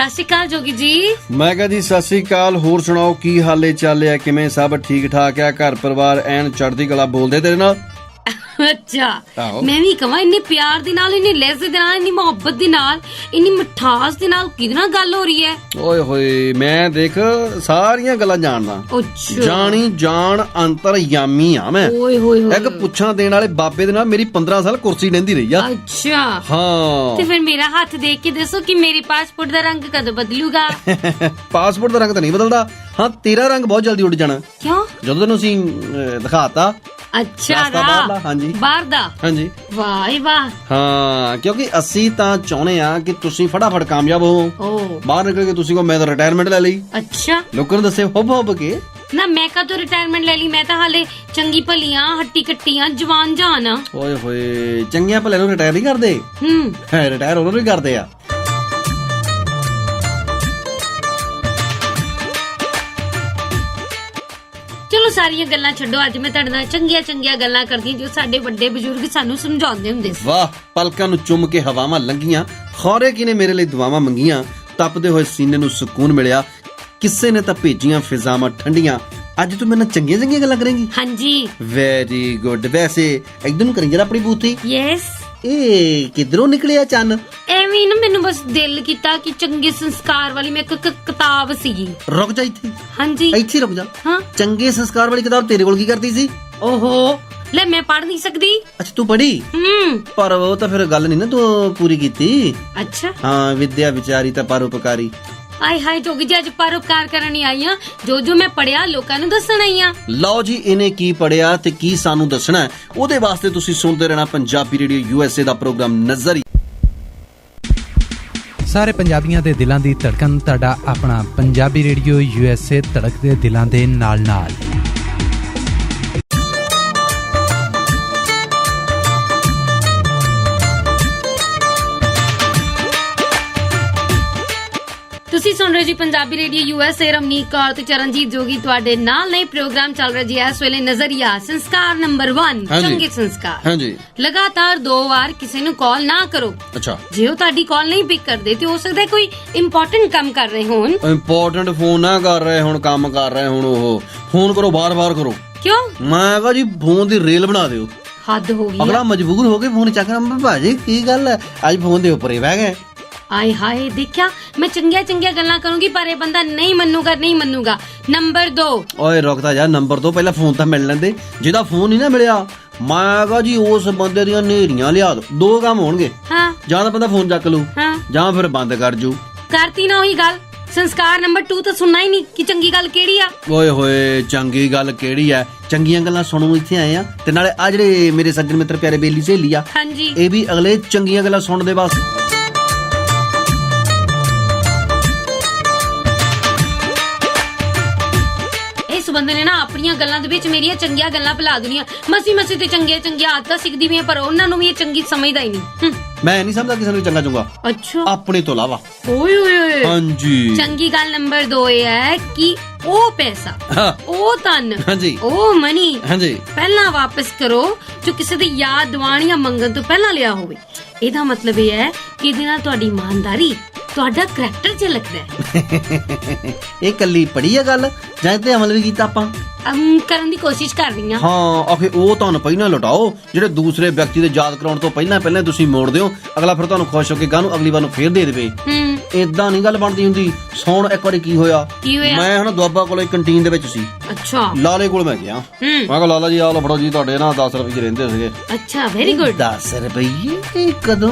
ਸਤਿ ਸ਼੍ਰੀ ਅਕਾਲ ਜੋਗੀ ਜੀ। ਮੈਂ ਕਿਹਾ ਜੀ ਸਤਿ ਸ੍ਰੀ ਅਕਾਲ। ਹੋਰ ਸੁਣਾਓ ਕੀ ਹਾਲੇ ਚਾਲ ਆ, ਕਿਵੇਂ ਸਭ ਠੀਕ ਠਾਕ ਆ, ਘਰ ਪਰਿਵਾਰ ਐਨ ਚੜ੍ਹਦੀ ਕਲਾ? ਬੋਲਦੇ ਤੇਰੇ ਨਾਲ ਅੱਛਾ ਮੈਂ ਵੀ ਕਹਾਂ ਇੰਨੇ ਪਿਆਰ ਦੇ ਨਾਲ, ਇੰਨੀ ਲਹਿਜ਼ੇ ਦੇ ਨਾਲ, ਇੰਨੀ ਮੁਹੱਬਤ ਦੇ ਨਾਲ, ਇੰਨੀ ਮਿਠਾਸ ਦੇ ਨਾਲ ਕਿਹਦੇ ਨਾਲ ਗੱਲ ਹੋ ਰਹੀ ਹੈ? ਓਏ ਹੋਏ ਮੈਂ ਦੇਖ ਸਾਰੀਆਂ ਗੱਲਾਂ ਜਾਣਦਾ, ਜਾਣੀ ਜਾਣ ਅੰਤਰਯਾਮੀ ਆ ਮੈਂ। ਓਏ ਹੋਏ ਹੋਏ ਇੱਕ ਪੁੱਛਾਂ ਦੇਣ ਵਾਲੇ ਬਾਬੇ ਦੇ ਨਾਲ ਮੇਰੀ 15 ਸਾਲ ਕੁਰਸੀ ਲੈਂਦੀ ਰਹੀ ਆ। ਅੱਛਾ ਹਾਂ ਤੇ ਫਿਰ ਮੇਰਾ ਹੱਥ ਦੇਖ ਕੇ ਦੱਸੋ ਕਿ ਮੇਰੇ ਪਾਸਪੋਰਟ ਦਾ ਰੰਗ ਕਦੋਂ ਬਦਲੂਗਾ? ਪਾਸਪੋਰਟ ਦਾ ਰੰਗ ਤਾਂ ਨਹੀਂ ਬਦਲਦਾ, ਹਾਂ ਤੇਰਾ ਰੰਗ ਬਹੁਤ ਜਲਦੀ ਉੱਡ ਜਾਣਾ। ਕਿਉਂ? ਜਦੋਂ ਤੈਨੂੰ ਅਸੀਂ ਦਿਖਾਤਾ। ਅੱਛਾ ਹਾਂਜੀ ਬਾਹਰ ਦਾ। ਹਾਂਜੀ ਵਾਹ ਵਾਹ। ਹਾਂ ਕਿਉਂਕਿ ਅਸੀਂ ਤਾਂ ਚਾਹੁੰਦੇ ਆ ਕਿ ਤੁਸੀਂ ਫਟਾਫਟ ਕਾਮਯਾਬ ਹੋ, ਬਾਹਰ ਨਿਕਲ ਕੇ ਤੁਸੀਂ ਕਹੋ ਮੈਂ ਤਾਂ ਰਿਟਾਇਰਮੈਂਟ ਲੈ ਲਈ। ਅੱਛਾ ਲੋਕਾਂ ਨੂੰ ਦੱਸੇ ਹੁੱਬ ਕੇ ਨਾ ਮੈਂ ਕਦੋਂ ਰਿਟਾਇਰਮੈਂਟ ਲੈ ਲਈ? ਮੈਂ ਤਾਂ ਹਾਲੇ ਚੰਗੀ ਭਲੀਆਂ ਹੱਟੀ ਕੱਟੀਆਂ ਜਵਾਨ ਜਾਨ ਆ। ਓਏ ਹੋਏ ਚੰਗਿਆਂ ਭਲੇ ਨੂੰ ਰਿਟਾਇਰ ਨਹੀਂ ਕਰਦੇ, ਰਿਟਾਇਰ ਉਹਨਾਂ ਨੂੰ ਵੀ ਕਰਦੇ ਆ। ਚਲੋ ਸਾਰੀਆਂ ਗੱਲਾਂ ਛੱਡੋ, ਅੱਜ ਮੈਂ ਤੁਹਾਡੇ ਨਾਲ ਚੰਗੀਆਂ ਚੰਗੀਆਂ ਗੱਲਾਂ ਕਰਦੀ ਹਾਂ ਜੋ ਸਾਡੇ ਵੱਡੇ ਬਜ਼ੁਰਗ ਸਾਨੂੰ ਸਮਝਾਉਂਦੇ ਹੁੰਦੇ ਸੀ। ਵਾਹ ਪਲਕਾਂ ਨੂੰ ਚੁੰਮ ਕੇ ਹਵਾਵਾਂ ਲੰਘੀਆਂ, ਖੌਰੇ ਕਿਨੇ ਮੇਰੇ ਲਈ ਦੁਆਵਾਂ ਮੰਗੀਆਂ, ਤਪਦੇ ਹੋਏ ਸੀਨੇ ਨੂੰ ਸਕੂਨ ਮਿਲਿਆ, ਕਿਸੇ ਨੇ ਤਾਂ ਭੇਜੀਆਂ ਫਿਜ਼ਾਵਾਂ ਠੰਡੀਆਂ। ਅੱਜ ਤੂੰ ਮੇਰੇ ਨਾਲ ਚੰਗੀਆਂ ਚੰਗੀਆਂ ਗੱਲਾਂ ਕਰੇਂਗੀ? ਹਾਂਜੀ ਵੈਰੀ ਗੁੱਡ। ਵੈਸੇ ਇੱਧਰ ਨੂੰ ਕਰੀ ਜਰਾ ਆਪਣੀ ਬੂਥੀ। ਯੈਸ। ਇਹ ਕਿਧਰੋਂ ਨਿਕਲਿਆ ਚੰਨ? ਐਵੇਂ ਨਾ ਮੈਨੂੰ ਬਸ ਦਿਲ ਕੀਤਾ ਕਿ ਚੰਗੇ ਸੰਸਕਾਰ ਵਾਲੀ ਮੈਂ ਇੱਕ ਕਿਤਾਬ ਸੀਗੀ। ਰੁਕ ਜਾ ਇੱਥੇ। ਹਾਂਜੀ ਇੱਥੇ ਰੁਕ ਜਾ। ਹਾਂ ਚੰਗੇ ਸੰਸਕਾਰ ਵਾਲੀ ਕਿਤਾਬ ਤੇਰੇ ਕੋਲ ਕੀ ਕਰਦੀ ਸੀ? ਓਹੋ ਲੈ ਮੈਂ ਪੜ੍ਹ ਨਹੀਂ ਸਕਦੀ। ਅੱਛਾ ਤੂੰ ਪੜ੍ਹੀ? ਪਰ ਉਹ ਤਾਂ ਫਿਰ ਗੱਲ ਨਹੀਂ ਨਾ ਤੂੰ ਪੂਰੀ ਕੀਤੀ। ਅੱਛਾ ਹਾਂ ਵਿਦਿਆ ਵਿਚਾਰੀ ਤਾਂ ਪਰਉਪਕਾਰੀ। ਆਏ ਹਾਏ ਜੋਗੀ ਜੀ ਅੱਜ ਪਰਉਪਕਾਰ ਕਰਨ ਹੀ ਆਈ ਆ, ਜੋ ਮੈਂ ਪੜਿਆ ਲੋਕਾਂ ਨੂੰ ਦੱਸਣ ਆਈ ਆ। ਲਓ ਜੀ ਇਹਨੇ ਕੀ ਪੜਿਆ ਤੇ ਕੀ ਸਾਨੂੰ ਦੱਸਣਾ, ਉਹਦੇ ਵਾਸਤੇ ਤੁਸੀਂ ਸੁਣਦੇ ਰਹਿਣਾ ਪੰਜਾਬੀ ਰੇਡੀਓ USA ਦਾ ਪ੍ਰੋਗਰਾਮ ਨਜ਼ਰੀ। ਸਾਰੇ ਪੰਜਾਬੀਆਂ ਦੇ ਦਿਲਾਂ ਦੀ ਧੜਕਣ, ਤੁਹਾਡਾ ਆਪਣਾ ਪੰਜਾਬੀ ਰੇਡੀਓ USA, ਧੜਕਦੇ ਦਿਲਾਂ ਦੇ ਨਾਲ ਨਾਲ। ਤੁਸੀਂ ਸੁਣ ਰਹੇ ਜੀ ਪੰਜਾਬੀ ਰੇਡੀਓ USA, ਰਮਨੀਕ ਕੌਰ ਤੇ ਚਰਨਜੀਤ ਜੋਗੀ ਤੁਹਾਡੇ ਨਾਲ। ਨਵੇਂ ਪ੍ਰੋਗਰਾਮ ਚੱਲ ਰਿਹਾ ਜੀ ਇਸ ਵੇਲੇ, ਨਜ਼ਰੀਆ ਸੰਸਕਾਰ ਨੰਬਰ 1 ਚੰਗੇ ਸੰਸਕਾਰ। ਹਾਂਜੀ ਲਗਾਤਾਰ 2 ਵਾਰ ਕਿਸੇ ਨੂੰ ਕਾਲ ਨਾ ਕਰੋ। ਅੱਛਾ ਜੇ ਉਹ ਤੁਹਾਡੀ ਕਾਲ ਨਹੀਂ ਪਿਕ ਕਰਦੇ ਤੇ ਹੋ ਸਕਦਾ ਕੋਈ ਇੰਪੋਰਟੈਂਟ ਕੰਮ ਕਰ ਰਹੇ ਹੋਣ। ਇੰਪੋਰਟੈਂਟ ਫੋਨ ਨਾ ਕਰ ਰਹੇ ਹੁਣ, ਕੰਮ ਕਰ ਰਹੇ ਹੁਣ, ਉਹ ਫੋਨ ਕਰੋ ਬਾਰ-ਬਾਰ ਕਰੋ। ਕਿਉਂ? ਮੈਂ ਕਹਾਂ ਜੀ ਫੋਨ ਦੀ ਰੇਲ ਬਣਾ ਦਿਓ। ਹੱਦ ਹੋ ਗਈ। ਅਗਲਾ ਮਜਬੂਰ ਹੋ ਕੇ ਫੋਨ ਚੱਕਣਾ, ਭਾਜੀ ਕੀ ਗੱਲ ਹੈ ਅੱਜ ਫੋਨ ਦੇ ਉੱਪਰ ਹੀ ਬਹਿ ਗਏ। ਆਏ ਹਾਏ ਦੇਖਿਆ, ਮੈਂ ਚੰਗੀਆਂ ਗੱਲਾਂ ਕਰੂੰਗੀ ਪਰ ਇਹ ਬੰਦਾ ਨਹੀਂ ਮੰਨੂਗਾ। ਨੰਬਰ 2। ਓਏ ਰੁਕਦਾ ਯਾਰ, ਨੰਬਰ 2 ਪਹਿਲਾਂ ਫੋਨ ਤਾਂ ਮਿਲ ਲੈਂਦੇ। ਜਿਹਦਾ ਫੋਨ ਨਹੀਂ ਨਾ ਮਿਲਿਆ ਮੈਂ ਕਹਾਂ ਜੀ ਉਸ ਬੰਦੇ ਦੀਆਂ ਨੇਰੀਆਂ ਲਿਆ ਦੋ। 2 ਕੰਮ ਹੋਣਗੇ, ਜਾਂ ਤਾਂ ਬੰਦਾ ਫੋਨ ਚੱਕ ਲੂ ਜਾਂ ਫਿਰ ਬੰਦ ਕਰ ਜੂ। ਕਰਤੀ ਨਾ ਉਹੀ ਗੱਲ। ਸੰਸਕਾਰ ਨੰਬਰ 2 ਤਾਂ ਸੁਣਨਾ ਹੀ ਨਹੀਂ ਕਿ ਚੰਗੀ ਗੱਲ ਕਿਹੜੀ ਆ। ਓਏ ਹੋਏ ਚੰਗੀ ਗੱਲ ਕਿਹੜੀ ਆ? ਚੰਗੀਆਂ ਗੱਲਾਂ ਸੁਣਨ ਨੂੰ ਇੱਥੇ ਆਏ ਆ, ਤੇ ਨਾਲੇ ਆ ਜਿਹੜੇ ਮੇਰੇ ਸੱਜਣ ਮਿੱਤਰ ਪਿਆਰੇ ਬੇਲੀ ਸਹੇਲੀ ਆ, ਹਾਂਜੀ ਇਹ ਵੀ ਅਗਲੇ ਚੰਗੀਆਂ ਗੱਲਾਂ ਸੁਣਨ ਦੇ ਵਾਸਤੇ। ਬੰਦੇ ਨੇ ਨਾ ਆਪਣੀਆਂ ਗੱਲਾਂ ਦੇ ਵਿੱਚ ਮੇਰੀਆਂ ਚੰਗੀਆਂ ਗੱਲਾਂ ਭੁਲਾ ਦੇਣੀਆਂ। ਮਸੀ ਤੇ ਚੰਗੀਆਂ ਆਦਤਾਂ ਸਿੱਖਦੀ ਵੀ ਆ, ਪਰ ਉਹਨਾਂ ਨੂੰ ਵੀ ਇਹ ਚੰਗੀ ਸਮਝਦਾ ਹੀ ਨਹੀਂ। ਮੈਂ ਨਹੀਂ ਸਮਝਦਾ ਕਿਸੇ ਨੂੰ ਚੰਗਾ ਚੁੰਗਾ। ਅੱਛਾ ਆਪਣੇ ਤੋਂ ਇਲਾਵਾ। ਓਏ ਹੋਏ ਹਾਂਜੀ ਚੰਗੀ ਗੱਲ ਨੰਬਰ 2 ਇਹ ਹੈ ਕਿ ਉਹ ਪੈਸਾ, ਉਹ ਧਨ, ਉਹ ਮਨੀ ਪਹਿਲਾਂ ਵਾਪਸ ਕਰੋ ਜੋ ਕਿਸੇ ਦੀ ਯਾਦ ਦਿਵਾਉਣ ਜਾਂ ਮੰਗਣ ਤੋਂ ਪਹਿਲਾਂ ਲਿਆ ਹੋਵੇ। ਇਹਦਾ ਮਤਲਬ ਇਹ ਹੈ ਕਿ ਇਹਦੇ ਨਾਲ ਤੁਹਾਡੀ ਇਮਾਨਦਾਰੀ, ਤੁਹਾਡਾ ਕਰੈਕਟਰ ਝਲਕਦਾ ਹੈ। ਇਹ ਕੱਲੀ ਪੜੀ ਆ ਗੱਲ ਜਾਂ ਤੇ ਅਮਲ ਵੀ ਕੀਤਾ ਆਪਾਂ? ਕਰਨ ਦੀ ਕੋਸ਼ਿਸ਼ ਕਰ ਰਹੀ ਹਾਂ। ਆਖੇ ਉਹ ਤੁਹਾਨੂੰ ਪਹਿਲਾਂ ਲੁਟਾਓ ਜਿਹੜੇ ਦੂਸਰੇ ਵਿਅਕਤੀ ਦੇ ਯਾਦ ਕਰਾਉਣ ਤੋਂ ਪਹਿਲਾਂ ਤੁਸੀਂ ਮੋੜ ਦਿਓ, ਅਗਲਾ ਫਿਰ ਤੁਹਾਨੂੰ ਖੁਸ਼ ਹੋ ਕੇ ਗਾਨੂੰ ਅਗਲੀ ਵਾਰ ਨੂੰ ਫੇਰ ਦੇ ਦੇਵੇ। ਏਦਾਂ ਨਹੀਂ ਗੱਲ ਬਣਦੀ ਹੁੰਦੀ। ਸੁਣ ਇੱਕ ਵਾਰੀ ਕੀ ਹੋਇਆ। ਮੈਂ ਹੁਣ ਦੁਆਬਾ ਕੋਲੇ ਕੰਟੀਨ ਦੇ ਵਿੱਚ ਸੀ। ਅੱਛਾ ਲਾਲੇ ਕੋਲ ਮੈਂ ਗਿਆ। ਮੈਂ ਕਿਹਾ ਲਾਲਾ ਜੀ ਆਹ ਲਓ ਫੜੋ ਜੀ, ਤੁਹਾਡੇ ਨਾ 10 ਰੁਪਏ ਰਹਿੰਦੇ ਸੀਗੇ। ਅੱਛਾ ਵੈਰੀ ਗੁੱਡ। 10 ਰੁਪਏ ਕਦੋਂ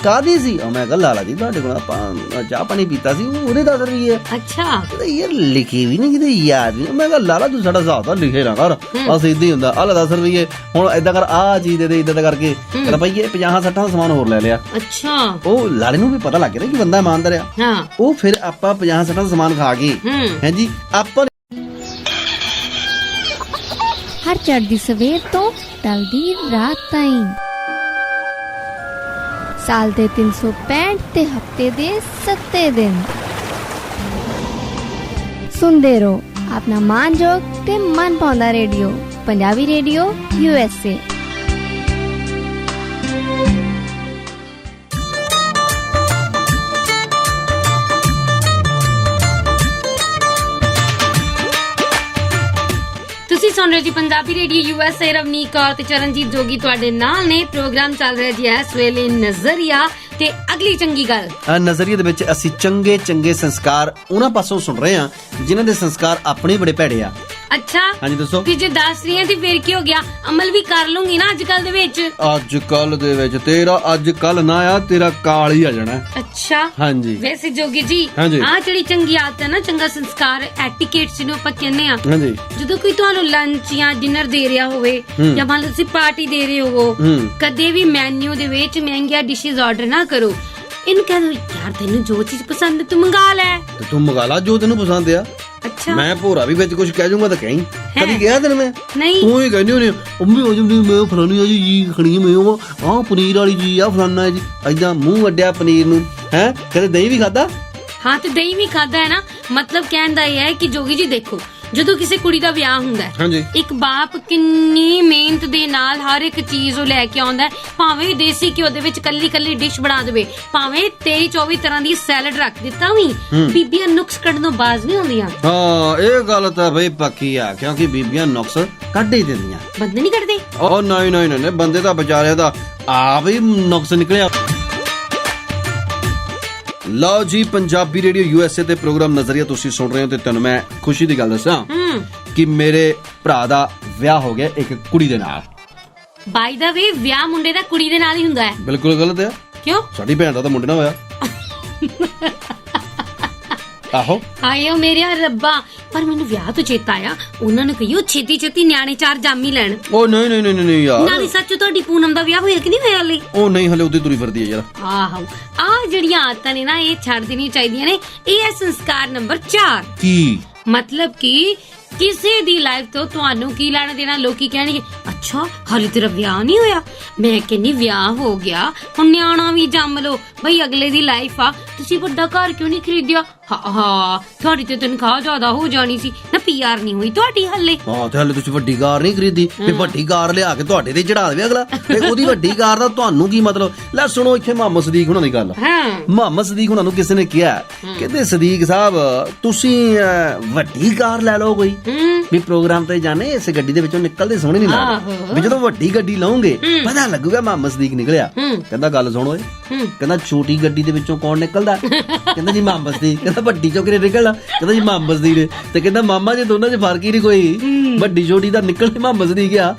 ਕਾਹਦੀ ਸੀ? ਮੈਂ ਕਿਹਾ ਲਾਲਾ ਜੀ ਤੁਹਾਡੇ ਕੋਲ ਆਪਾਂ ਚਾਹ ਪਾਣੀ ਪੀਤਾ ਸੀ, ਉਹਦੇ 10 ਰੁਪਏ। ਅੱਛਾ ਯਾਰ ਲਿਖੇ ਵੀ ਨਹੀਂ ਕਿਤੇ, ਯਾਦ ਨਹੀਂ। ਮੈਂ ਕਿਹਾ ਲਾਲਾ ਤੂੰ ਸਾਡਾ ਹਿਸਾਬ ਤਾਂ ਲਿਖੇ ਨਾ ਕਰ, ਬਸ ਏਦਾਂ ਹੀ ਹੁੰਦਾ। ਆਹ ਲੈ 10 ਰੁਪਏ, ਹੁਣ ਏਦਾਂ ਕਰ ਆਹ ਚੀਜ਼ ਦੇ ਏਦਾਂ ਕਰਕੇ ਰੁਪਈਏ 50-60 ਦਾ ਸਮਾਨ ਹੋਰ ਲੈ ਲਿਆ। ਅੱਛਾ ਉਹ ਲਾਲੇ ਨੂੰ ਵੀ ਪਤਾ ਲੱਗ ਗਿਆ ਕਿ ਬੰਦਾ ਇਮਾਨਦਾਰ ਆ। ਉਹ ਫਿਰ ਆਪਾਂ 50-60 ਦਾ ਸਮਾਨ ਖਾ ਕੇ ਹਾਂਜੀ ਆਪਾਂ ਹਰ ਚੜ੍ਹਦੀ ਸਵੇਰ ਤੋਂ ਢਲਦੀ ਰਾਤ ਤਾਈਂ, ਸਾਲ ਦੇ 365 ਤੇ ਹਫਤੇ ਦੇ 7 ਦਿਨ ਸੁਣਦੇ ਰਹੋ ਆਪਣਾ ਮਾਨਯੋਗ ਤੇ ਮਨ ਭਾਉਂਦਾ ਰੇਡੀਓ, ਪੰਜਾਬੀ ਰੇਡੀਓ USA। ਸੁਣ ਰਹੇ ਜੀ ਪੰਜਾਬੀ ਰੇਡੀਓ USA। ਰਵਨੀਕ ਕੌਰ ਤੇ ਚਰਨਜੀਤ ਜੋਗੀ ਤੁਹਾਡੇ ਨਾਲ ਨੇ। ਪ੍ਰੋਗਰਾਮ ਚੱਲ ਰਿਹਾ ਜੀ ਇਸ ਵੇਲੇ ਨਜ਼ਰੀਆ ਤੇ ਅਗਲੀ ਚੰਗੀ ਗੱਲ। ਨਜ਼ਰੀਏ ਦੇ ਵਿੱਚ ਅਸੀਂ ਚੰਗੇ ਚੰਗੇ ਸੰਸਕਾਰ ਉਹਨਾਂ ਪਾਸੋਂ ਸੁਣ ਰਹੇ ਹਾਂ ਜਿਨ੍ਹਾਂ ਦੇ ਸੰਸਕਾਰ ਆਪਣੇ ਬੜੇ ਭੈੜੇ ਆ। ਅੱਛਾ, ਹਾਂਜੀ ਦੱਸੋ। ਤੇ ਜੇ ਦੱਸ ਰਹੀ ਹੈ ਤੇ ਫਿਰ ਕੀ ਹੋ ਗਿਆ? ਅਮਲ ਵੀ ਕਰ ਲੂੰਗੀ ਨਾ ਅੱਜ ਕੱਲ ਦੇ ਵਿੱਚ। ਅੱਜ ਕੱਲ ਦੇ ਵਿੱਚ ਤੇਰਾ ਅੱਜ ਕੱਲ ਨਾ ਆ, ਤੇਰਾ ਕਾਲ ਹੀ ਆ ਜਾਣਾ। ਅੱਛਾ ਹਾਂਜੀ। ਵੈਸੇ ਜੋਗੀ ਜੀ ਆਹ ਜਿਹੜੀ ਚੰਗੀ ਆਦਤ ਹੈ ਨਾ, ਚੰਗਾ ਸੰਸਕਾਰ, ਐਟੀਕੇਟ ਜਿਹਨੂੰ ਆਪਾਂ ਕਹਿੰਦੇ ਆ, ਹਾਂਜੀ, ਜਦੋਂ ਕੋਈ ਤੁਹਾਨੂੰ ਲੰਚ ਜਾਂ ਡਿਨਰ ਦੇ ਰਿਹਾ ਹੋਵੇ ਜਾਂ ਮੰਨ ਲਓ ਤੁਸੀਂ ਪਾਰਟੀ ਦੇ ਰਹੇ ਹੋ, ਕਦੇ ਵੀ ਮੈਨੂ ਦੇ ਵਿੱਚ ਮਹਿੰਗੀਆਂ ਡਿਸ਼ਿਸ ਆਰਡਰ ਨਾ ਕਰੋ। ਇਹਨੂੰ ਕਹਿ ਦੋ ਯਾਰ ਤੈਨੂੰ ਜੋ ਚੀਜ਼ ਪਸੰਦ ਹੈ ਤੂੰ ਮੰਗਾ ਲੈ। ਤੇ ਤੂੰ ਮੰਗਾ ਲਾ ਜੋ ਤੈਨੂੰ ਪਸੰਦ ਆ। ਅੱਛਾ, ਮੈਂ ਭੋਰਾ ਵੀ ਵਿੱਚ ਕੁਝ ਕਹਿ ਜਾਊਂਗਾ ਤਾਂ ਕਹੀਂ। ਕਦੀ ਕਿਹਾ ਤੈਨੂੰ ਮੈਂ? ਨਹੀਂ। ਤੂੰ ਹੀ ਕਹਿੰਦੀ ਹੋਣੀ ਅੰਮੀ ਹੋ ਜਾਂਦੀ ਮੈਂ ਫਲਾਨੀ ਆ ਜੀ ਖਣੀ ਮੈਂ ਆਹ ਪਨੀਰ ਵਾਲੀ ਜੀ ਆ ਫਲਾਨਾ ਜੀ, ਏਦਾਂ ਮੂੰਹ ਵੱਡਿਆ ਪਨੀਰ ਨੂੰ। ਹੈ ਕਦੇ ਦਹੀਂ ਵੀ ਖਾਦਾ? ਹਾਂ, ਤੇ ਦਹੀਂ ਵੀ ਖਾਦਾ ਹੈ ਨਾ। ਮਤਲਬ ਕਹਿਣ ਦਾ ਇਹ ਹੈ ਕਿ ਜੋਗੀ ਜੀ ਦੇਖੋ, ਜਦੋਂ ਕਿਸੇ ਕੁੜੀ ਦਾ ਵਿਆਹ ਹੁੰਦਾ ਹੈ, ਇੱਕ ਬਾਪ ਕਿੰਨੀ ਮਿਹਨਤ ਦੇ ਨਾਲ ਹਰ ਇੱਕ ਚੀਜ਼ ਉਹ ਲੈ ਕੇ ਆਉਂਦਾ ਹੈ। ਭਾਵੇਂ ਦੇਸੀ ਘਿਓ ਦੇ ਵਿੱਚ ਕੱਲੀ ਕੱਲੀ ਡਿਸ਼ ਬਣਾ ਦੇਵੇ, ਭਾਵੇਂ 23-24 ਤਰ੍ਹਾਂ ਦੀ ਸੈਲਡ ਰੱਖ ਦਿੱਤਾ ਵੀ, ਬੀਬੀਆਂ ਨੁਕਸ ਕੱਢਣੋਂ ਬਾਜ਼ ਨਹੀਂ ਆਉਂਦੀਆਂ। ਹਾਂ, ਇਹ ਗੱਲ ਤਾਂ ਬਈ ਪੱਕੀ ਆ, ਕਿਉਂਕਿ ਬੀਬੀਆਂ ਨੁਕਸ ਕੱਢ ਹੀ ਦਿੰਦੀਆਂ। ਬੰਦੇ ਨਹੀਂ ਕੱਢਦੇ? ਉਹ ਨਹੀਂ, ਬੰਦੇ ਤਾਂ ਵਿਚਾਰਿਆਂ ਦਾ ਆਪ ਹੀ ਨੁਕਸ ਨਿਕਲਿਆ। ਲਓ ਜੀ, ਪੰਜਾਬੀ ਰੇਡੀਓ USA ਤੇ ਪ੍ਰੋਗਰਾਮ ਨਜ਼ਰੀਆ ਤੁਸੀਂ ਸੁਣ ਰਹੇ ਹੋ। ਤੇ ਤੁਹਾਨੂੰ ਮੈਂ ਖੁਸ਼ੀ ਦੀ ਗੱਲ ਦੱਸਾਂ ਕਿ ਮੇਰੇ ਭਰਾ ਦਾ ਵਿਆਹ ਹੋ ਗਿਆ ਇੱਕ ਕੁੜੀ ਦੇ ਨਾਲ। ਬਾਈ ਦਾ ਵੀ ਵਿਆਹ ਮੁੰਡੇ ਦਾ ਕੁੜੀ ਦੇ ਨਾਲ ਹੀ ਹੁੰਦਾ ਹੈ? ਬਿਲਕੁਲ ਗਲਤ ਹੈ। ਕਿਉਂ? ਸਾਡੀ ਭੈਣ ਦਾ ਤਾਂ ਮੁੰਡੇ ਨਾਲ ਹੋਇਆ। ਆਹੋ ਹਾਇਓ ਮੇਰੇ ਰੱਬਾ, ਪਰ ਮੈਨੂੰ ਵਿਆਹ ਤੋਂ ਚੇਤਾ ਆਇਆ, ਉਹਨਾਂ ਨੂੰ ਕਹੀਓ ਛੇਤੀ ਛੇਤੀ ਨਿਆਣੇ 4 ਜਾਮੀ ਲੈਣ। ਉਹ ਨਹੀਂ ਯਾਰ। ਨਾਲੇ ਸੱਚ ਤੁਹਾਡੀ ਪੂਨਮ ਦਾ ਵਿਆਹ ਹੋਇਆ ਕਿ ਨਹੀਂ ਹੋਇਆ ਹਲੇ? ਉਹ ਨਹੀਂ, ਹਲੇ ਉਹਦੀ ਤੁਰੀ ਫਿਰਦੀ ਹੈ ਯਾਰ। ਆਹੋ, ਆਹ ਜਿਹੜੀਆਂ ਆਦਤਾਂ ਨੇ ਨਾ, ਇਹ ਛੱਡ ਦੇਣੀਆਂ ਚਾਹੀਦੀਆਂ ਨੇ। ਇਹ ਹੈ ਸੰਸਕਾਰ ਨੰਬਰ 4। ਕੀ ਮਤਲਬ ਕਿ ਕਿਸੇ ਦੀ ਲਾਈਫ ਤੋਂ ਤੁਹਾਨੂੰ ਕੀ ਲੈਣਾ ਦੇਣਾ? ਲੋਕੀ ਕਹਿਣਗੇ ਅੱਛਾ ਹਾਲੇ ਤੇਰਾ ਵਿਆਹ ਨਹੀਂ ਹੋਇਆ। ਮੈਂ ਕਹਿੰਨੀ ਵਿਆਹ ਹੋ ਗਿਆ, ਹੁਣ ਨਿਆਣਾ ਵੀ ਜੰਮ ਲਓ। ਬਈ ਅਗਲੇ ਦੀ ਲਾਈਫ ਆ, ਤੁਸੀਂ ਵੱਡਾ ਘਰ ਕਿਉਂ ਨਹੀਂ ਖਰੀਦਿਆ? ਹਾਂ, ਤੁਹਾਡੀ ਤੇ ਤਨਖਾਹ ਜ਼ਿਆਦਾ ਹੋ ਜਾਣੀ ਸੀ ਨਾ, PR ਨਹੀਂ ਹੋਈ ਤੁਹਾਡੀ ਹਲੇ। ਹਾਂ, ਤੇ ਹਲੇ ਤੁਸੀਂ ਵੱਡੀ ਕਾਰ ਨਹੀਂ ਖਰੀਦੀ, ਤੇ ਵੱਡੀ ਕਾਰ ਲਿਆ ਕੇ ਤੁਹਾਡੇ ਤੇ ਚੜਾ ਦੇਵੇ ਅਗਲਾ। ਤੇ ਉਹਦੀ ਵੱਡੀ ਕਾਰ ਦਾ ਤੁਹਾਨੂੰ ਕੀ ਮਤਲਬ? ਲੈ ਸੁਣੋ, ਇੱਥੇ ਮੁਹੰਮਦ ਸਦੀਕ ਹੁਣਾਂ ਦੀ ਗੱਲ। ਮੁਹੰਮਦ ਸਦੀਕ ਹੁਣਾਂ ਨੂੰ ਕਿਸੇ ਨੇ ਕਿਹਾ, ਕਹਿੰਦੇ ਸਦੀਕ ਸਾਹਿਬ ਤੁਸੀਂ ਵੱਡੀ ਕਾਰ ਲੈ ਲਓ ਕੋਈ, ਵੀ ਪ੍ਰੋਗਰਾਮ ਤੇ ਜਾਣੇ, ਇਸ ਗੱਡੀ ਦੇ ਵਿੱਚੋਂ ਨਿਕਲਦੇ ਸੋਹਣੇ ਨਹੀਂ ਲੱਗਦੇ, ਵੀ ਜਦੋਂ ਵੱਡੀ ਗੱਡੀ ਲਾਉਂਗੇ ਪਤਾ ਲੱਗੂਗਾ। ਮੁਹੰਮਦ ਸਦੀਕ ਨਿਕਲਿਆ, ਕਹਿੰਦਾ ਗੱਲ ਸੁਣੋ, ਕਹਿੰਦਾ ਛੋਟੀ ਗੱਡੀ ਦੇ ਵਿੱਚੋਂ ਕੌਣ ਨਿਕਲਦਾ? ਕਹਿੰਦਾ ਜੀ ਮੁਹੰਮਦ ਸਦੀਕ। ਕਹਿੰਦਾ ਵੱਡੀ ਚੋਂ ਕਿਹਨੇ ਨਿਕਲਣਾ? ਕਹਿੰਦਾ ਜੀ ਮੁਹੰਮਦ ਸਦੀਕ ਨੇ। ਤੇ ਕਹਿੰਦਾ ਮਾਮਾ ਜੀ ਦੋਨਾਂ 'ਚ ਫਰਕ ਹੀ ਨਹੀਂ ਕੋਈ, ਵੱਡੀ ਛੋਟੀ ਦਾ ਨਿਕਲਦੇ ਮੁਹੰਮਦ ਸਦੀਕ ਆ।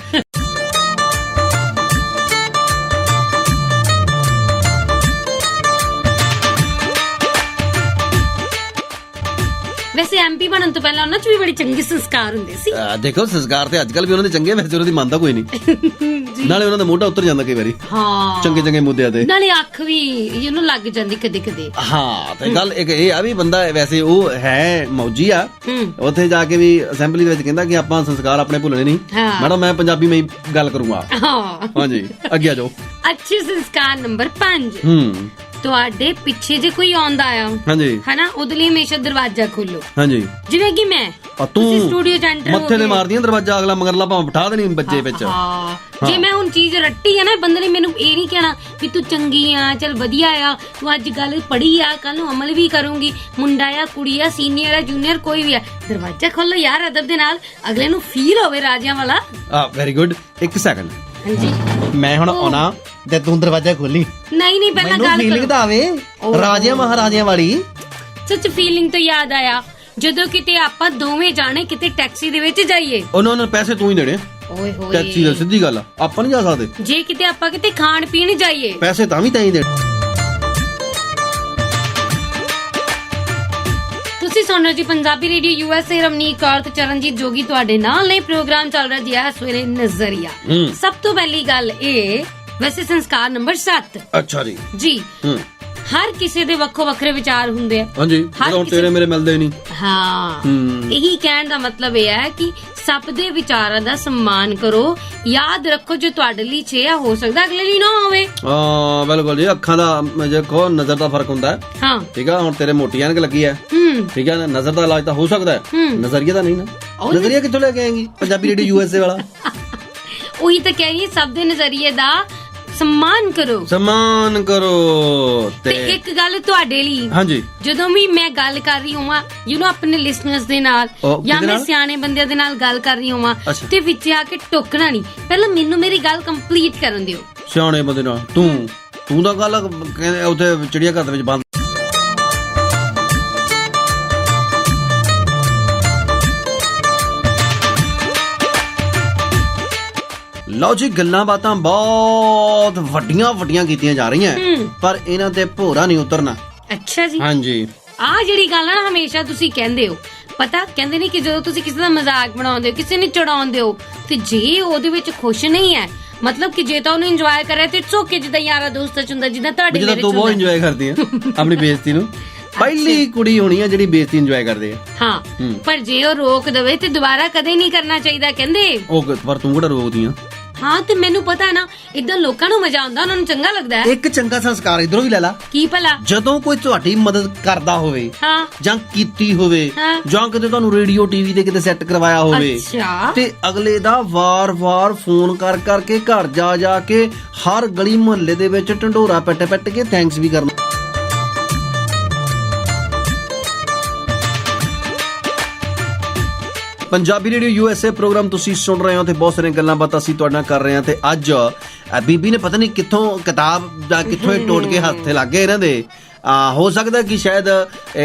ਵੈਸੇ MP ਬਣਨ ਤੋਂ ਪਹਿਲਾਂ ਉਹਨਾਂ 'ਚ ਵੀ ਬੜੀ ਚੰਗੇ ਸੰਸਕਾਰ ਹੁੰਦੇ ਸੀ। ਦੇਖੋ, ਸੰਸਕਾਰ ਤੇ ਅੱਜ ਕੱਲ ਵੀ ਉਹਨਾਂ ਦੇ ਚੰਗੇ, ਵੈਸੇ ਉਹਨਾਂ ਦੀ ਮੰਨਦਾ ਕੋਈ ਨਹੀਂ। ਨਾਲੇ ਉਹਨਾਂ ਦਾ ਮੋਢਾ ਉੱਤਰ ਜਾਂਦਾ ਕਈ ਵਾਰੀ। ਹਾਂ, ਚੰਗੇ ਮੁੱਦਿਆਂ ਤੇ। ਨਾਲੇ ਅੱਖ ਵੀ ਇਹਨੂੰ ਲੱਗ ਜਾਂਦੀ ਕਦੇ ਕਦੇ। ਹਾਂ, ਤੇ ਗੱਲ ਇੱਕ ਇਹ ਆ ਵੀ ਬੰਦਾ ਵੈਸੇ ਉਹ ਹੈ ਮੌਜੀ ਆ, ਉੱਥੇ ਜਾ ਕੇ ਵੀ ਅਸੈਂਬਲੀ ਦੇ ਵਿੱਚ ਕਹਿੰਦਾ ਕਿ ਆਪਾਂ ਸੰਸਕਾਰ ਆਪਣੇ ਭੁੱਲਣੇ ਨਹੀਂ। ਮੈਡਮ ਮੈਂ ਪੰਜਾਬੀ ਮੈਂ ਗੱਲ ਕਰੂੰਗਾ। ਹਾਂਜੀ, ਅੱਗੇ ਆ ਜਾਓ। ਅੱਛੇ ਸੰਸਕਾਰ ਨੰਬਰ 5। ਤੁਹਾਡੇ ਪਿੱਛੇ ਜੇ ਕੋਈ ਆਉਂਦਾ ਆ, ਹਾਂਜੀ, ਹਨਾ, ਉਹਦੇ ਲਈ ਹਮੇਸ਼ਾ ਦਰਵਾਜ਼ਾ ਖੋਲੋ। ਹਾਂਜੀ, ਜਿਵੇਂ ਕਿ ਮੈਂ ਤੁਸੀਂ ਸਟੂਡੀਓ ਚ ਐਂਟਰ ਹੋ ਮੱਥੇ ਤੇ ਮਾਰਦੀਆਂ ਦਰਵਾਜ਼ਾ, ਅਗਲਾ ਮਗਰਲਾ ਭਾਵੇਂ ਬਿਠਾ ਦੇਣੀ ਬੱਚੇ ਵਿੱਚ। ਜੇ ਮੈਂ ਹੁਣ ਚੀਜ਼ ਰੱਟੀ ਆ ਨਾ, ਬੰਦੇ ਨੇ ਮੈਨੂੰ ਇਹ ਨਹੀਂ ਕਹਿਣਾ ਵੀ ਤੂੰ ਚੰਗੀ ਆ, ਚੱਲ ਵਧੀਆ ਆ, ਤੂੰ ਅੱਜ ਗੱਲ ਪੜ੍ਹੀ ਆ, ਕੱਲ ਨੂੰ ਅਮਲ ਵੀ ਕਰੂੰਗੀ। ਮੁੰਡਾ ਆ, ਕੁੜੀ ਆ, ਸੀਨੀਅਰ ਆ, ਜੂਨੀਅਰ, ਕੋਈ ਵੀ ਆ, ਦਰਵਾਜ਼ਾ ਖੋਲੋ ਯਾਰ ਅਦਬ ਦੇ ਨਾਲ, ਅਗਲੇ ਨੂੰ ਫੀਲ ਹੋਵੇ ਰਾਜਿਆਂ ਵਾਲਾ। Very good. ਇੱਕ ਸੈਕਿੰਡ, ਹਾਂਜੀ, ਮੈਂ ਹੁਣ ਆਉਣਾ ਤੇ ਤੂੰ ਦਰਵਾਜ਼ਾ ਖੋਲੀ। ਨਹੀਂ ਪਹਿਲਾਂ ਗੱਲ ਫੀਲਿੰਗ ਤਾਂ ਆਵੇ ਰਾਜਿਆਂ ਮਹਾਰਾਜਿਆਂ ਵਾਲੀ। ਸੱਚ ਫੀਲਿੰਗ ਤੋਂ ਯਾਦ ਆਇਆ, ਜਦੋਂ ਕਿਤੇ ਆਪਾਂ ਦੋਵੇਂ ਜਾਣੇ ਕਿਤੇ ਟੈਕਸੀ ਦੇ ਵਿੱਚ ਜਾਈਏ, ਉਹਨਾਂ ਨੂੰ ਪੈਸੇ ਤੂੰ ਹੀ ਦੇਣੇ। ਓਏ ਹੋਏ, ਟੈਕਸੀ ਦਾ ਸਿੱਧੀ ਗੱਲ ਆ, ਆਪਾਂ ਨਹੀਂ ਜਾ ਸਕਦੇ। ਜੇ ਕਿਤੇ ਆਪਾਂ ਕਿਤੇ ਖਾਣ ਪੀਣ ਜਾਈਏ, ਪੈਸੇ ਤਾਂ ਵੀ ਤੈਂ ਹੀ ਦੇਣੇ। ਤੁਸੀਂ ਸੁਣ ਰਹੇ ਜੀ ਪੰਜਾਬੀ ਰੇਡੀਓ USA। ਰਵਨੀਕ ਕੌਰ ਤੇ ਚਰਨਜੀਤ ਜੋਗੀ ਤੁਹਾਡੇ ਨਾਲ ਨੇ। ਪ੍ਰੋਗਰਾਮ ਚੱਲ ਰਿਹਾ ਜੀ ਇਸ ਵੇਲੇ ਨਜ਼ਰੀਆ। ਸਭ ਤੋਂ ਪਹਿਲੀ ਗੱਲ ਇਹ, ਵੈਸੇ ਸੰਸਕਾਰ ਨੰਬਰ 7। ਅੱਛਾ ਜੀ। ਹਰ ਕਿਸੇ ਦੇ ਵੱਖੋ ਵੱਖਰੇ ਵਿਚਾਰ ਹੁੰਦੇ ਆ। ਹਾਂਜੀ, ਹੁਣ ਤੇਰੇ ਮੇਰੇ ਮਿਲਦੇ ਨਹੀਂ। ਹਾਂ, ਇਹੀ ਕਹਿਣ ਦਾ ਮਤਲਬ ਇਹ ਹੈ ਕਿ ਸਭ ਦੇ ਵਿਚਾਰਾਂ ਦਾ ਸਨਮਾਨ ਕਰੋ। ਯਾਦ ਰੱਖੋ ਜੋ ਤੁਹਾਡੇ ਲਈ ਛੇ ਆ, ਹੋ ਸਕਦਾ ਅਗਲੇ ਲਈ ਨਾ ਹੋਵੇ। ਹਾਂ, ਬਿਲਕੁਲ ਜੀ। ਅੱਖਾਂ ਦਾ ਦੇਖੋ, ਨਜ਼ਰ ਦਾ ਫਰਕ ਹੁੰਦਾ ਹੈ। ਹਾਂ, ਠੀਕ ਆ। ਹੁਣ ਤੇਰੇ ਮੋਟੀ ਐਨਕ ਲੱਗੀ ਹੈ, ਠੀਕ ਹੈ ਨਾ, ਨਜ਼ਰ ਦਾ ਇਲਾਜ ਤਾਂ ਹੋ ਸਕਦਾ ਹੈ, ਨਜ਼ਰੀਆ ਦਾ ਨਹੀਂ ਨਾ। ਨਜ਼ਰੀਆ ਕਿੱਥੋਂ ਲੈ ਕੇ ਆਏਗੀ ਪੰਜਾਬੀ ਰੇਡੀਓ USA ਵਾਲਾ? ਉਹੀ ਤਾਂ ਕਹਿ ਰਹੀ, ਸਭ ਦੇ ਨਜ਼ਰੀਏ ਦਾ सम्मान करो ਤੇ ਇੱਕ ਗੱਲ ਤੁਹਾਡੇ ਲਈ, ਹਾਂਜੀ, ਜਦੋਂ ਵੀ ਮੈਂ ਗੱਲ ਕਰ ਰਹੀ ਹੋਵਾਂ ਆਪਣੇ ਲਿਸਨਰਸ ਦੇ ਨਾਲ ਜਾਂ ਮੈਂ ਸਿਆਣੇ ਬੰਦਿਆਂ ਦੇ ਨਾਲ ਗੱਲ ਕਰ ਰਹੀ ਹੋਵਾਂ ਤੇ ਵਿੱਚ ਆ ਕੇ ਟੋਕਣਾ ਨਹੀਂ, ਪਹਿਲਾਂ ਮੈਨੂੰ ਮੇਰੀ ਗੱਲ ਕੰਪਲੀਟ ਕਰਨ ਦਿਓ। ਸਿਆਣੇ ਬੰਦੇ ਨਾਲ ਤੂੰ ਤਾਂ ਗੱਲ ਕਹਿੰਦੇ ਉੱਥੇ ਚਿੜੀਆ ਘਰ ਦੇ ਵਿੱਚ ਬੰਦ। ਲਓ ਜੀ, ਗੱਲਾਂ ਬਾਤਾਂ ਬਹੁਤ ਵੱਡੀਆਂ ਕੀਤੀਆਂ ਜਾ ਰਹੀਆਂ, ਪਰ ਇਹਨਾਂ ਤੇ ਭੋਰਾ ਨਹੀਂ ਉਤਰਨਾ। ਅੱਛਾ ਜੀ, ਹਾਂਜੀ। ਆਹ ਜਿਹੜੀ ਗੱਲ ਆ ਨਾ, ਹਮੇਸ਼ਾ ਤੁਸੀਂ ਕਹਿੰਦੇ ਹੋ, ਪਤਾ ਕਹਿੰਦੇ ਨੇ ਕਿ ਜਦੋਂ ਤੁਸੀਂ ਕਿਸੇ ਦਾ ਮਜ਼ਾਕ ਬਣਾਉਂਦੇ ਹੋ, ਕਿਸੇ ਨੂੰ ਚੜਾਉਂਦੇ ਹੋ, ਤੇ ਜੇ ਉਹਦੇ ਵਿੱਚ ਖੁਸ਼ ਨਹੀਂ ਹੈ, ਮਤਲਬ ਕਿ ਜੇ ਤਾਂ ਉਹਨੂੰ ਇੰਜੋਏ ਕਰ ਰਿਹਾ ਤੇ ਇਟਸ ਓਕੇ, ਜਿੱਦਾਂ ਯਾਰਾ ਦੋਸਤਾਂ ਚ ਹੁੰਦਾ, ਜਿੱਦਾਂ ਤੁਹਾਡੇ ਮੇਰੇ ਚ ਹੁੰਦਾ। ਤੂੰ ਬਹੁਤ ਇੰਜੋਏ ਕਰਦੀ ਆ ਆਪਣੀ ਬੇਇੱਜ਼ਤੀ ਨੂੰ। ਪਹਿਲੀ ਕੁੜੀ ਹੋਣੀ ਆ ਜਿਹੜੀ ਬੇਇੱਜ਼ਤੀ ਇੰਜੋਏ ਕਰਦੇ ਆ। ਹਾਂ, ਪਰ ਜੇ ਉਹ ਰੋਕ ਦੇਵੇ ਤੇ ਦੁਬਾਰਾ ਕਦੇ ਨਹੀਂ ਕਰਨਾ ਚਾਹੀਦਾ ਕਹਿੰਦੇ। ਉਹ ਪਰ ਤੂੰ ਕਿਹੜਾ ਰੋਕਦੀ ਆ? ਹਾਂ, ਤੇ ਮੈਨੂੰ ਪਤਾ ਨਾ, ਇਦਾਂ ਲੋਕਾਂ ਨੂੰ ਮਜ਼ਾ ਆਉਂਦਾ, ਉਹਨਾਂ ਨੂੰ ਚੰਗਾ ਲੱਗਦਾ ਹੈ। ਇੱਕ ਚੰਗਾ ਸੰਸਕਾਰ ਇਧਰੋਂ ਵੀ ਲੈ ਲਾ। ਕੀ ਭਲਾ? ਜਦੋਂ ਕੋਈ ਤੁਹਾਡੀ ਮਦਦ ਕਰਦਾ ਹੋਵੇ, ਹਾਂ, ਜਾਂ ਕੀਤੀ ਹੋਵੇ, ਜਾਂ ਕਿਤੇ ਤੁਹਾਨੂੰ ਰੇਡੀਓ ਟੀਵੀ ਤੇ ਕਿਤੇ ਸੈੱਟ ਕਰਵਾਇਆ ਹੋਵੇ, ਤੇ ਅਗਲੇ ਦਾ ਵਾਰ-ਵਾਰ ਫੋਨ ਕਰਕੇ ਘਰ ਜਾ ਕੇ ਹਰ ਗਲੀ ਮੁਹੱਲੇ ਦੇ ਵਿੱਚ ਢੰਡੋਰਾ ਪਿੱਟ ਕੇ ਥੈਂਕਸ ਵੀ ਕਰਨਾ। ਪੰਜਾਬੀ ਰੇਡੀਓ USA ਪ੍ਰੋਗਰਾਮ ਤੁਸੀਂ ਸੁਣ ਰਹੇ ਹੋ ਤੇ ਬਹੁਤ ਸਾਰੀਆਂ ਗੱਲਾਂ ਬਾਤਾਂ ਅਸੀਂ ਤੁਹਾਡੇ ਨਾਲ ਕਰ ਰਹੇ ਹਾਂ। ਤੇ ਅੱਜ ਬੀਬੀ ਨੇ ਪਤਾ ਨਹੀਂ ਕਿੱਥੋਂ ਕਿਤਾਬ ਦਾ ਕਿੱਥੋਂ ਟੋਟ ਕੇ ਹੱਥ ਤੇ ਲੱਗ ਗਏ ਇਹਨਾਂ ਦੇ। ਹੋ ਸਕਦਾ ਕਿ ਸ਼ਾਇਦ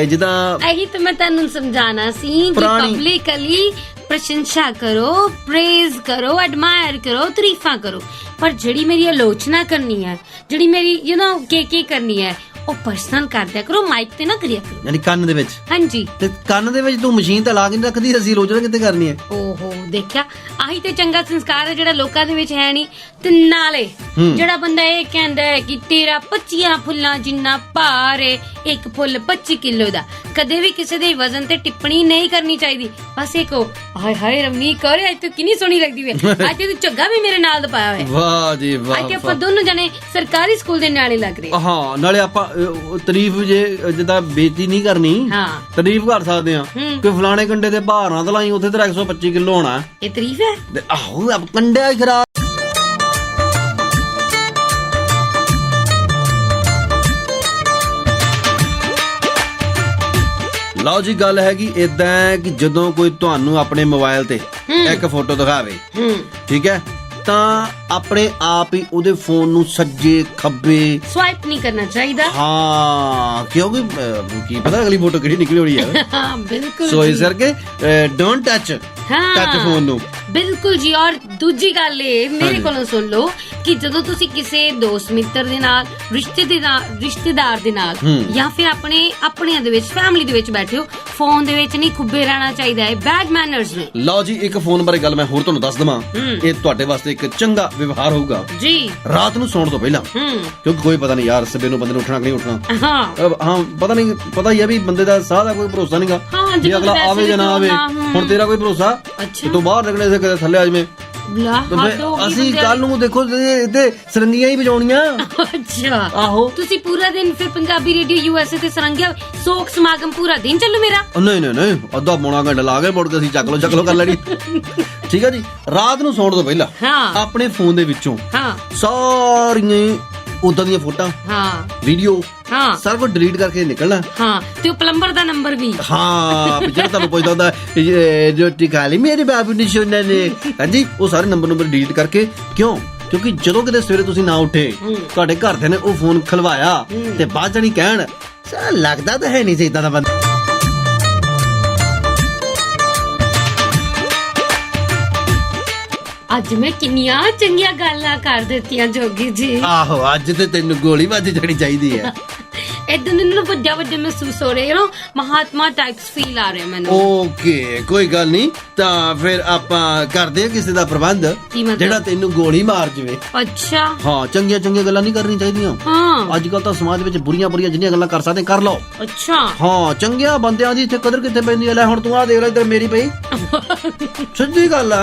ਜਿੱਦਾਂ ਇਹੀ ਤਾਂ ਮੈਂ ਤੁਹਾਨੂੰ ਸਮਝਾਣਾ ਸੀ ਕਿ ਪਬਲਿਕਲੀ ਪ੍ਰਸ਼ੰਸਾ ਕਰੋ, ਪ੍ਰੇਜ਼ ਕਰੋ, ਐਡਮਾਇਰ ਕਰੋ, ਤਾਰੀਫਾਂ ਕਰੋ, ਪਰ ਜਿਹੜੀ ਮੇਰੀ ਆਲੋਚਨਾ ਕਰਨੀ ਹੈ, ਜਿਹੜੀ ਮੇਰੀ ਕੀ ਕਰਨੀ ਹੈ, ਉਹ ਪਰਸਨਲ ਕਰਦਿਆ ਕਰੋ, ਮਾਈਕ ਤੇ ਨਾ ਕਰਿਆ ਕਰੋ। ਯਾਨੀ ਕੰਨ ਦੇ ਵਿੱਚ? ਹਾਂਜੀ। ਤੇ ਕੰਨ ਦੇ ਵਿੱਚ ਤੂੰ ਮਸ਼ੀਨ ਤਾਂ ਲਾ ਕੇ ਨਹੀਂ ਰੱਖਦੀ, ਅਸੀਂ ਆਲੋਚਨਾ ਕਿੱਥੇ ਕਰਨੀ ਹੈ? ਓਹੋ, ਦੇਖਿਆ, ਆਹੀ ਤੇ ਚੰਗਾ ਸੰਸਕਾਰ ਹੈ ਜਿਹੜਾ ਲੋਕਾਂ ਦੇ ਵਿੱਚ ਹੈ ਨਹੀਂ। ਤੇ ਨਾਲੇ ਜਿਹੜਾ ਬੰਦਾ ਇਹ ਕਹਿੰਦਾ ਹੈ ਕਿ ਤੇਰਾ 25 ਫੁੱਲਾਂ ਜਿੰਨਾ ਭਾਰ ਹੈ, ਇੱਕ ਫੁੱਲ 25 ਕਿਲੋ ਦਾ, ਕਦੇ ਵੀ ਕਿਸੇ ਦੇ ਵਜ਼ਨ ਤੇ ਟਿੱਪਣੀ ਨਹੀਂ ਕਰਨੀ ਚਾਹੀਦੀ। ਬਸ ਇੱਕ ਹਾਏ ਹਾਏ ਰਮਨੀ ਕਰ, ਅੱਜ ਤੂੰ ਕਿੰਨੀ ਸੋਹਣੀ ਲੱਗਦੀ ਵੇ, ਅੱਜ ਤੇ ਤੂੰ ਝੱਗਾ ਵੀ ਮੇਰੇ ਨਾਲ ਦਾ ਪਾਇਆ ਹੋਇਆ। ਵਾਹ ਜੀ ਵਾਹ। ਅੱਜ ਆਪਾਂ ਦੋਨੋਂ ਜਣੇ ਸਰਕਾਰੀ ਸਕੂਲ ਦੇ ਨਿਆਣੇ ਲੱਗ ਰਹੇ। ਹਾਂ, ਨਾਲੇ ਆਪਾਂ ਤਾਰੀਫ ਜੇ ਜਿੱਦਾਂ ਬੇਇੱਜ਼ਤੀ ਨਹੀਂ ਕਰਨੀ, ਤਾਰੀਫ ਕਰ ਸਕਦੇ ਆ ਕਿ ਫਲਾਣੇ ਕੰਡੇ ਤੇ ਭਾਰ ਨਾ ਦਲਾਈ, ਉੱਥੇ ਤੇਰਾ 125 ਕਿਲੋ ਹੋਣਾ। ਇਹ ਤਾਰੀਫ ਹੈ? ਆਹੋ, ਕੰਡਿਆ ਖਰਾਬ। ਲਓ ਜੀ, ਗੱਲ ਹੈਗੀ ਏਦਾਂ ਕਿ ਜਦੋਂ ਕੋਈ ਤੁਹਾਨੂੰ ਆਪਣੇ ਮੋਬਾਈਲ ਤੇ ਇੱਕ ਫੋਟੋ ਦਿਖਾਵੇ, ਠੀਕ ਹੈ, ਤਾਂ ਆਪਣੇ ਆਪ ਹੀ ਉਹਦੇ ਫੋਨ ਨੂੰ ਸੱਜੇ ਖੱਬੇ ਸਵਾਈਪ ਨਹੀਂ ਕਰਨਾ ਚਾਹੀਦਾ। ਹਾਂ, ਕਿਉਂਕਿ ਕੀ ਪਤਾ ਅਗਲੀ ਫੋਟੋ ਕਿਹੜੀ ਨਿਕਲੀ ਹੋਣੀ ਹੈ। ਹਾਂ, ਬਿਲਕੁਲ। ਸੋ ਇਸ ਕਰਕੇ ਡੋਂਟ ਟੱਚ ਫੋਨ ਨੂੰ। ਬਿਲਕੁਲ ਜੀ। ਔਰ ਦੂਜੀ ਗੱਲ ਇਹ ਮੇਰੇ ਕੋਲੋਂ ਸੁਣ ਲਓ ਕਿ ਜਦੋਂ ਤੁਸੀਂ ਕਿਸੇ ਦੋਸਤ ਮਿੱਤਰ ਦੇ ਨਾਲ, ਰਿਸ਼ਤੇਦਾਰ ਦੇ ਨਾਲ, ਜਾਂ ਫਿਰ ਆਪਣਿਆਂ ਦੇ ਵਿੱਚ, ਫੈਮਿਲੀ ਦੇ ਵਿੱਚ ਬੈਠੇ ਹੋ, ਫੋਨ ਦੇ ਵਿੱਚ ਨਹੀਂ ਖੁੱਬੇ ਰਹਿਣਾ ਚਾਹੀਦਾ ਹੈ। ਬੈਡ ਮੈਨਰਸ ਨੇ। ਲਓ ਜੀ, ਇੱਕ ਫੋਨ ਬਾਰੇ ਗੱਲ ਮੈਂ ਹੋਰ ਤੁਹਾਨੂੰ ਦੱਸ ਦਵਾਂ, ਇਹ ਤੁਹਾਡੇ ਵਾਸਤੇ ਇੱਕ ਚੰਗਾ ਵਿਵਹਾਰ ਹੋਊਗਾ ਜੀ। ਰਾਤ ਨੂੰ ਸੌਣ ਤੋਂ ਪਹਿਲਾਂ, ਕਿਉਂਕਿ ਕੋਈ ਪਤਾ ਨਹੀਂ ਯਾਰ ਸਵੇਰ ਨੂੰ ਬੰਦੇ ਨੂੰ ਉੱਠਣਾ ਕਿ ਨਹੀਂ ਉੱਠਣਾ। ਹਾਂ, ਪਤਾ ਨਹੀਂ, ਪਤਾ ਹੀ ਹੈ ਵੀ ਬੰਦੇ ਦਾ ਸਾਹ ਦਾ ਕੋਈ ਭਰੋਸਾ ਨਹੀਂਗਾ, ਜੇ ਅਗਲਾ ਆਵੇ ਜਾਂ ਨਾ ਆਵੇ। ਹੁਣ ਤੇਰਾ ਕੋਈ ਭਰੋਸਾ ਤੂੰ ਬਾਹਰ ਨਿਕਲੇ ਸੇ, ਕਦੇ ਥੱਲੇ ਆ ਜਾਵੇਂ। ਅਸੀਂ ਕੱਲ ਨੂੰ ਦੇਖੋ ਇੱਥੇ ਸਰੰਗੀਆਂ ਹੀ ਵਜਾਉਣੀਆਂ। ਅੱਛਾ, ਆਹੋ। ਤੁਸੀਂ ਪੂਰਾ ਦਿਨ ਫਿਰ ਪੰਜਾਬੀ ਰੇਡੀਓ USA ਤੇ ਸਰੰਗੀਆਂ ਸੋਕ ਸਮਾਗਮ ਪੂਰਾ ਦਿਨ ਚੱਲੂ ਮੇਰਾ? ਨਹੀਂ, ਅੱਧਾ ਪੌਣਾ ਘੰਟਾ ਲਾ ਕੇ ਮੁੜ ਕੇ ਅਸੀਂ ਚੱਕ ਲੋ ਕਰ ਲੈਣੀ। ਠੀਕ ਹੈ ਜੀ। ਰਾਤ ਨੂੰ ਸੌਣ ਤੋਂ ਪਹਿਲਾਂ ਆਪਣੇ ਫੋਨ ਦੇ ਵਿੱਚੋਂ ਸਾਰੀਆਂ ਉਦਾਂ ਦੀਆਂ ਫੋਟੋਆਂ, ਵੀਡੀਓ, ਸਾਰਾ ਕੁਝ ਡਿਲੀਟ ਕਰਕੇ ਨਿਕਲਣਾ। ਤੇ ਉਹ ਪਲੰਬਰ ਦਾ ਨੰਬਰ ਵੀ। ਹਾਂ, ਜਿਹੜਾ ਤੁਹਾਨੂੰ ਪੁੱਛਦਾ ਹੁੰਦਾ ਰੋਟੀ ਖਾ ਲਈ ਮੇਰੇ ਬਾਬੂ ਨੇ ਸੋਨਾ ਨੇ, ਹਾਂਜੀ, ਉਹ ਸਾਰੇ ਨੰਬਰ ਡਿਲੀਟ ਕਰਕੇ। ਕਿਉਂ? ਕਿਉਂਕਿ ਜਦੋਂ ਕਿਤੇ ਸਵੇਰੇ ਤੁਸੀਂ ਨਾ ਉੱਠੇ, ਤੁਹਾਡੇ ਘਰਦਿਆਂ ਨੇ ਉਹ ਫੋਨ ਖਲਵਾਇਆ ਤੇ ਬਾਅਦ ਜਾਣੀ ਕਹਿਣ ਲੱਗਦਾ ਤਾਂ ਹੈ ਨਹੀਂ ਸੀ ਇਦਾਂ ਦਾ ਬੰਦਾ। ਅੱਜ ਮੈਂ ਕਿੰਨੀਆਂ ਚੰਗੀਆਂ ਗੱਲਾਂ ਕਰ ਦਿੱਤੀਆਂ ਜੋਗੀ ਜੀ। ਆਹੋ, ਅੱਜ ਤੇ ਤੈਨੂੰ ਗੋਲੀ ਵੱਜ ਜਾਣੀ ਚਾਹੀਦੀ ਹੈ। ਏਦਾਂ ਮੈਨੂੰ ਵੱਡਾ ਮਹਿਸੂਸ ਹੋ ਰਿਹਾ, ਮਹਾਤਮਾ ਟਾਈਪਸ ਫੀਲ ਆ ਰਿਹਾ ਮੈਨੂੰ। ਓਕੇ, ਕੋਈ ਗੱਲ ਨਹੀਂ, ਤਾਂ ਫਿਰ ਆਪਾਂ ਕਰਦੇ ਆ ਕਿਸੇ ਦਾ ਪ੍ਰਬੰਧ ਜਿਹੜਾ ਤੈਨੂੰ ਗੋਲੀ ਮਾਰ ਜਵੇ। ਅੱਛਾ। ਹਾਂ, ਚੰਗੀਆਂ ਗੱਲਾਂ ਨਹੀਂ ਕਰਨੀ ਚਾਹੀਦੀਆਂ। ਅੱਜ ਕੱਲ ਤਾਂ ਸਮਾਜ ਵਿੱਚ ਬੁਰੀਆਂ ਜਿੰਨੀਆਂ ਗੱਲਾਂ ਕਰ ਸਕਦੇ ਕਰ ਲਓ। ਅੱਛਾ। ਹਾਂ, ਚੰਗਿਆਂ ਬੰਦਿਆਂ ਦੀ ਇੱਥੇ ਕਦਰ ਕਿੱਥੇ ਪੈਂਦੀ ਹੈ। ਲੈ ਹੁਣ ਤੂੰ ਆ ਦੇਖ ਲੈ, ਇੱਧਰ ਮੇਰੀ ਪਈ। ਸਿੱਧੀ ਗੱਲ ਆ,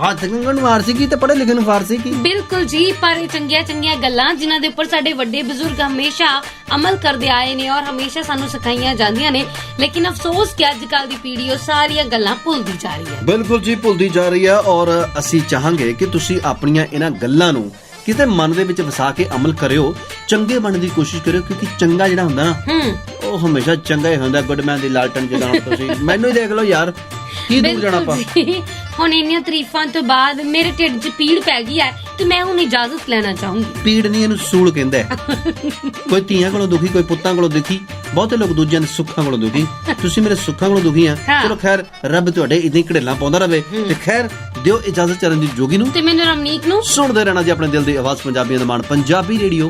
ਹੱਥ ਕੰਗਣ ਮਾਰ ਸੀਗੀ ਤੇ ਪੜ੍ਹੇ ਲਿਖੇ ਨੂੰ ਫਾਰਸੀ ਕੀ। ਬਿਲਕੁਲ ਜੀ, ਪਰ ਇਹ ਚੰਗੀਆਂ ਗੱਲਾਂ ਜਿਨ੍ਹਾਂ ਦੇ ਉੱਪਰ ਸਾਡੇ ਵੱਡੇ ਬਜ਼ੁਰਗ ਹਮੇਸ਼ਾ ਅਮਲ ਕਰਦੇ ਆਏ ਨੇ ਔਰ ਹਮੇਸ਼ਾ ਸਾਨੂੰ ਸਿਖਾਈਆਂ ਜਾਂਦੀਆਂ ਨੇ, ਲੇਕਿਨ ਅਫਸੋਸ ਕਿ ਅੱਜ ਕੱਲ ਦੀ ਪੀੜ੍ਹੀ ਉਹ ਸਾਰੀਆਂ ਗੱਲਾਂ ਭੁੱਲਦੀ ਜਾ ਰਹੀ ਹੈ। ਬਿਲਕੁਲ ਜੀ, ਭੁੱਲਦੀ ਜਾ ਰਹੀ ਹੈ। ਔਰ ਅਸੀਂ ਚਾਹਾਂਗੇ ਕਿ ਤੁਸੀਂ ਆਪਣੀਆਂ ਇਹਨਾਂ ਗੱਲਾਂ ਨੂੰ ਕਿਸੇ ਮਨ ਦੇ ਵਿੱਚ ਵਸਾ ਕੇ ਅਮਲ ਕਰਿਓ, ਚੰਗੇ ਬਣਨ ਦੀ ਕੋਸ਼ਿਸ਼ ਕਰਿਓ, ਕਿਉਂਕਿ ਚੰਗਾ ਜਿਹੜਾ ਹੁੰਦਾ ਨਾ ਉਹ ਹਮੇਸ਼ਾ ਚੰਗਾ ਹੀ ਹੁੰਦਾ। ਗੁੱਡਮੈਨ ਦੀ ਲਾਲਟਨ ਜਗਾਉਣ ਤੁਸੀਂ ਮੈਨੂੰ ਹੀ ਦੇਖ ਲਓ ਯਾਰ, ਕੀ ਦੂਰ ਜਾਣਾ ਆਪਾਂ। ਹੁਣ ਇੰਨੀਆਂ ਤਾਰੀਫਾਂ ਤੋਂ ਬਾਅਦ ਮੇਰੇ ਢਿੱਡ 'ਚ ਪੀੜ ਪੈ ਗਈ ਹੈ ਤੇ ਮੈਂ ਹੁਣ ਇਜਾਜ਼ਤ ਲੈਣਾ ਚਾਹੂੰਗੀ। ਪੀੜ ਨਹੀਂ, ਇਹਨੂੰ ਸੂਲ ਕਹਿੰਦਾ ਹੈ। ਕੋਈ ਧੀਆਂ ਕੋਲੋਂ ਦੁਖੀ, ਕੋਈ ਪੁੱਤਾਂ ਕੋਲੋਂ ਦੁਖੀ, ਬਹੁਤੇ ਲੋਕ ਦੂਜਿਆਂ ਦੇ ਸੁੱਖਾਂ ਕੋਲੋਂ ਦੁਖੀ। ਤੁਸੀਂ ਮੇਰੇ ਸੁੱਖਾਂ ਕੋਲੋਂ ਦੁਖੀ ਆ। ਚਲੋ ਖੈਰ, ਰੱਬ ਤੁਹਾਡੇ ਇਦਾਂ ਹੀ ਘੜੇਲਾਂ ਪਾਉਂਦਾ ਰਵੇ। ਤੇ ਖੈਰ ਦਿਓ ਇਜਾਜ਼ਤ ਚਰਨਜੀਤ ਜੋਗੀ ਨੂੰ ਤੇ ਮੈਨੂੰ ਰਮਨੀਕ ਨੂੰ। ਸੁਣਦੇ ਰਹਿਣਾ ਜੀ ਆਪਣੇ ਦਿਲ ਦੀ ਆਵਾਜ਼, ਪੰਜਾਬੀਆਂ ਦਾ ਮਾਣ, ਪੰਜਾਬੀ ਰੇਡੀਓ।